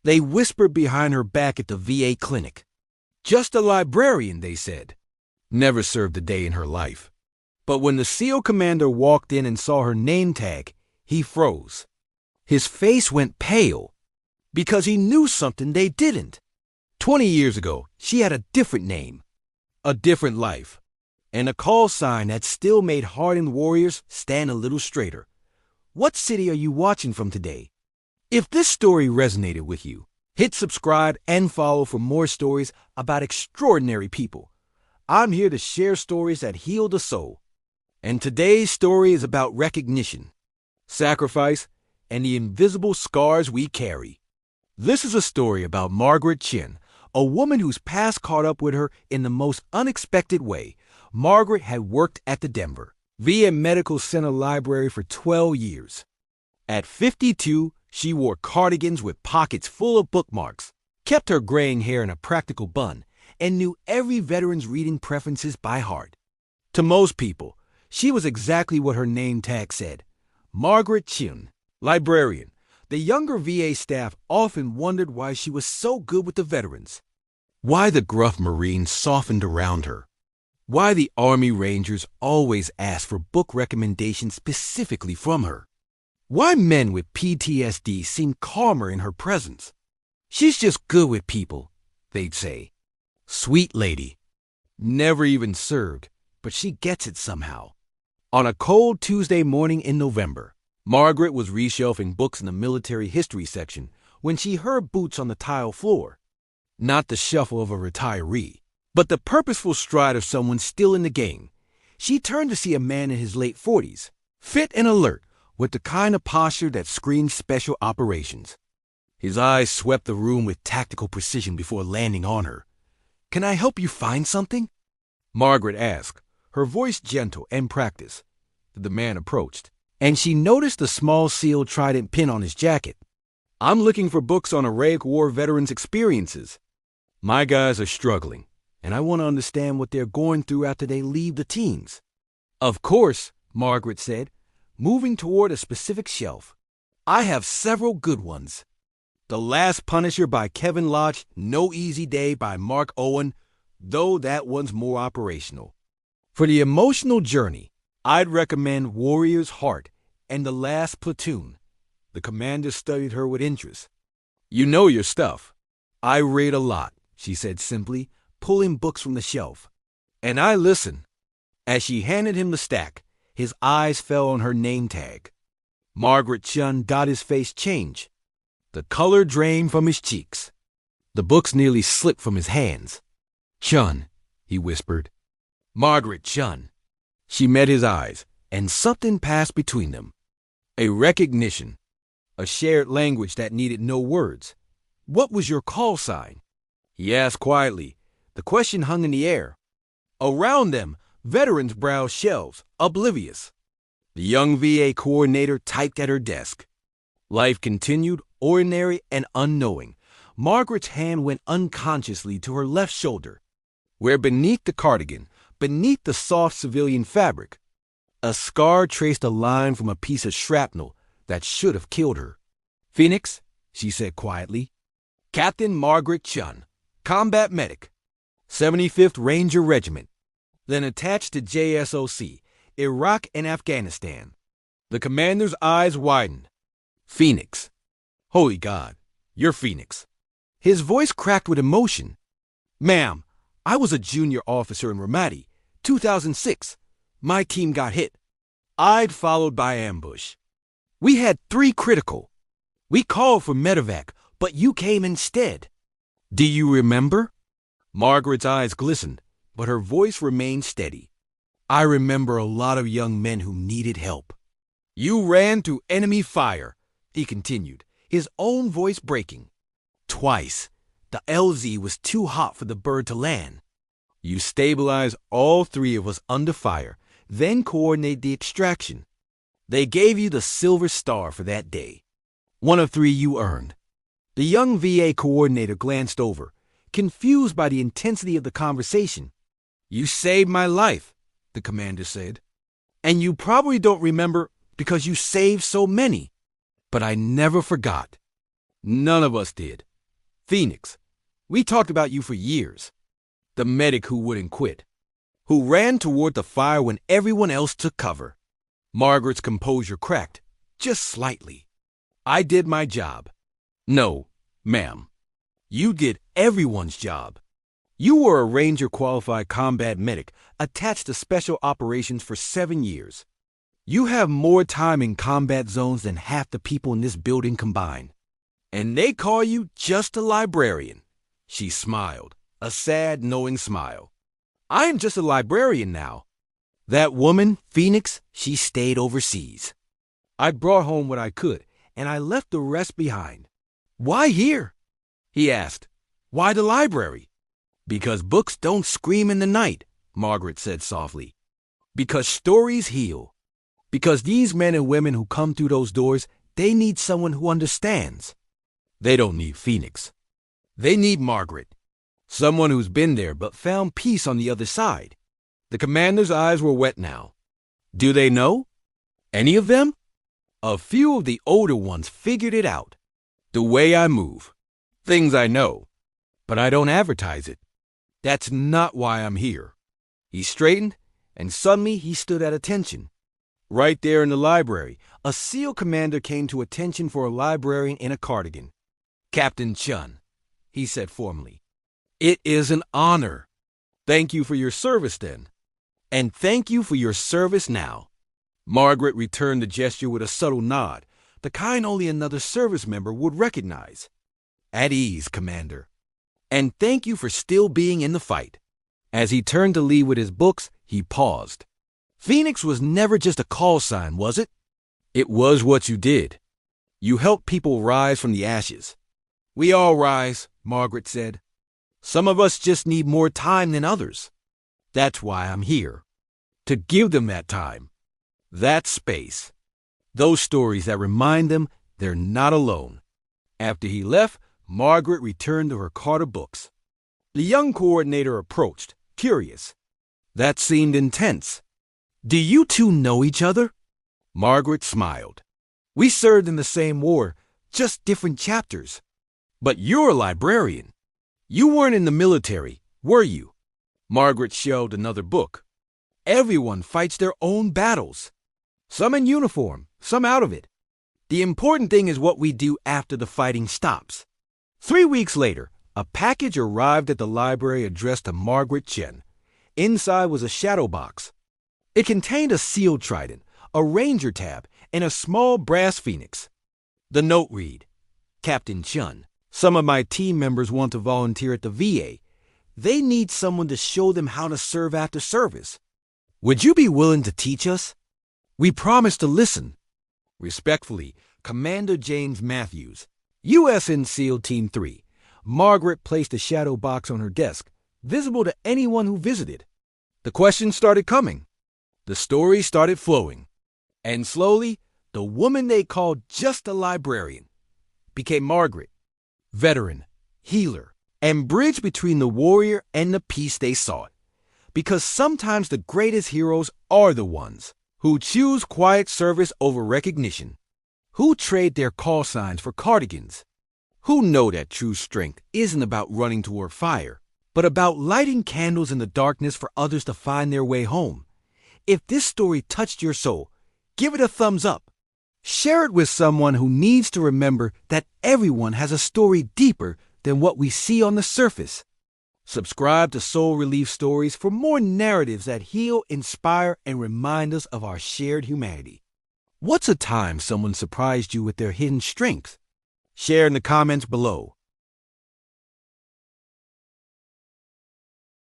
They whispered behind her back at the VA clinic. Just a librarian, they said. Never served a day in her life. But when the SEAL commander walked in and saw her name tag, he froze. His face went pale because he knew something they didn't. 20 years ago, she had a different name, a different life, and a call sign that still made hardened warriors stand a little straighter. What city are you watching from today? If this story resonated with you, hit subscribe and follow for more stories about extraordinary people. I'm here to share stories that heal the soul. And today's story is about recognition, sacrifice, and the invisible scars we carry. This is a story about Margaret Chen, a woman whose past caught up with her in the most unexpected way. Margaret had worked at the Denver VA Medical Center Library for 12 years. At 52, she wore cardigans with pockets full of bookmarks, kept her graying hair in a practical bun, and knew every veteran's reading preferences by heart. To most people, she was exactly what her name tag said, Margaret Chen, librarian. The younger VA staff often wondered why she was so good with the veterans, why the gruff Marines softened around her, why the Army Rangers always asked for book recommendations specifically from her, why men with PTSD seemed calmer in her presence. She's just good with people, they'd say. Sweet lady. Never even served, but she gets it somehow. On a cold Tuesday morning in November, Margaret was reshelving books in the military history section when she heard boots on the tile floor. Not the shuffle of a retiree, but the purposeful stride of someone still in the game. She turned to see a man in his late 40s, fit and alert, with the kind of posture that screamed special operations. His eyes swept the room with tactical precision before landing on her. "Can I help you find something?" Margaret asked, her voice gentle and practiced. The man approached, and she noticed the small seal trident pin on his jacket. "I'm looking for books on Iraq War veterans' experiences. My guys are struggling, and I want to understand what they're going through after they leave the teams." "Of course," Margaret said, moving toward a specific shelf. "I have several good ones. The Last Punisher by Kevin Lodge, No Easy Day by Mark Owen, though that one's more operational. For the emotional journey, I'd recommend Warrior's Heart and The Last Platoon." The commander studied her with interest. "You know your stuff." "I read a lot," she said simply, pulling books from the shelf. "And I listen." As she handed him the stack, his eyes fell on her name tag. Margaret Chen got his face change. The color drained from his cheeks. The books nearly slipped from his hands. "Chen," he whispered. "Margaret Chen." She met his eyes, and something passed between them. A recognition, a shared language that needed no words. "What was your call sign?" he asked quietly. The question hung in the air. Around them, veterans browsed shelves, oblivious. The young VA coordinator typed at her desk. Life continued, ordinary and unknowing. Margaret's hand went unconsciously to her left shoulder, where beneath the cardigan, beneath the soft civilian fabric, a scar traced a line from a piece of shrapnel that should have killed her. "Phoenix," she said quietly. "Captain Margaret Chen, combat medic, 75th Ranger Regiment, then attached to JSOC, Iraq and Afghanistan." The commander's eyes widened. "Phoenix. Holy God, you're Phoenix." His voice cracked with emotion. "Ma'am, I was a junior officer in Ramadi, 2006. My team got hit. I'd followed by ambush. We had 3 critical. We called for medevac, but you came instead. Do you remember?" Margaret's eyes glistened, but her voice remained steady. "I remember a lot of young men who needed help." "You ran through enemy fire," he continued, his own voice breaking. "Twice. The LZ was too hot for the bird to land. You stabilized all 3 of us under fire, then coordinated the extraction. They gave you the Silver Star for that day. One of 3 you earned." The young VA coordinator glanced over, confused by the intensity of the conversation. "You saved my life," the commander said. "And you probably don't remember because you saved so many. But I never forgot. None of us did. Phoenix, we talked about you for years. The medic who wouldn't quit, who ran toward the fire when everyone else took cover. Margaret's composure cracked, just slightly. I did my job. No, ma'am. You did everyone's job. You were a Ranger-qualified combat medic attached to Special Operations for 7 years. You have more time in combat zones than half the people in this building combined. And they call you just a librarian. She smiled, a sad, knowing smile. I am just a librarian now. That woman, Phoenix, she stayed overseas. I brought home what I could, and I left the rest behind. Why here? He asked. Why the library? Because books don't scream in the night, Margaret said softly. Because stories heal. Because these men and women who come through those doors, they need someone who understands. They don't need Phoenix. They need Margaret. Someone who's been there but found peace on the other side. The commander's eyes were wet now. Do they know? Any of them? A few of the older ones figured it out. The way I move. Things I know. But I don't advertise it. That's not why I'm here. He straightened, and suddenly he stood at attention. Right there in the library, a SEAL commander came to attention for a librarian in a cardigan. Captain Chen, he said formally. It is an honor. Thank you for your service then. And thank you for your service now. Margaret returned the gesture with a subtle nod, the kind only another service member would recognize. At ease, Commander. And thank you for still being in the fight. As he turned to leave with his books, he paused. Phoenix was never just a call sign, was it? It was what you did. You helped people rise from the ashes. We all rise, Margaret said. Some of us just need more time than others. That's why I'm here. To give them that time. That space. Those stories that remind them they're not alone. After he left, Margaret returned to her cart of books. The young coordinator approached, curious. That seemed intense. Do you two know each other? Margaret smiled. We served in the same war, just different chapters. But you're a librarian. You weren't in the military, were you? Margaret shelved another book. Everyone fights their own battles. Some in uniform, some out of it. The important thing is what we do after the fighting stops. 3 weeks later, a package arrived at the library addressed to Margaret Chen. Inside was a shadow box. It contained a sealed trident, a ranger tab, and a small brass phoenix. The note read, Captain Chen, some of my team members want to volunteer at the VA. They need someone to show them how to serve after service. Would you be willing to teach us? We promise to listen. Respectfully, Commander James Matthews, USN SEAL Team 3. Margaret placed a shadow box on her desk, visible to anyone who visited. The questions started coming. The stories started flowing. And slowly, the woman they called just a librarian became Margaret, veteran, healer, and bridge between the warrior and the peace they sought. Because sometimes the greatest heroes are the ones who choose quiet service over recognition, who trade their call signs for cardigans, who know that true strength isn't about running toward fire, but about lighting candles in the darkness for others to find their way home. If this story touched your soul, give it a thumbs up. Share it with someone who needs to remember that everyone has a story deeper than what we see on the surface. Subscribe to Soul Relief Stories for more narratives that heal, inspire, and remind us of our shared humanity. What's a time someone surprised you with their hidden strength? Share in the comments below.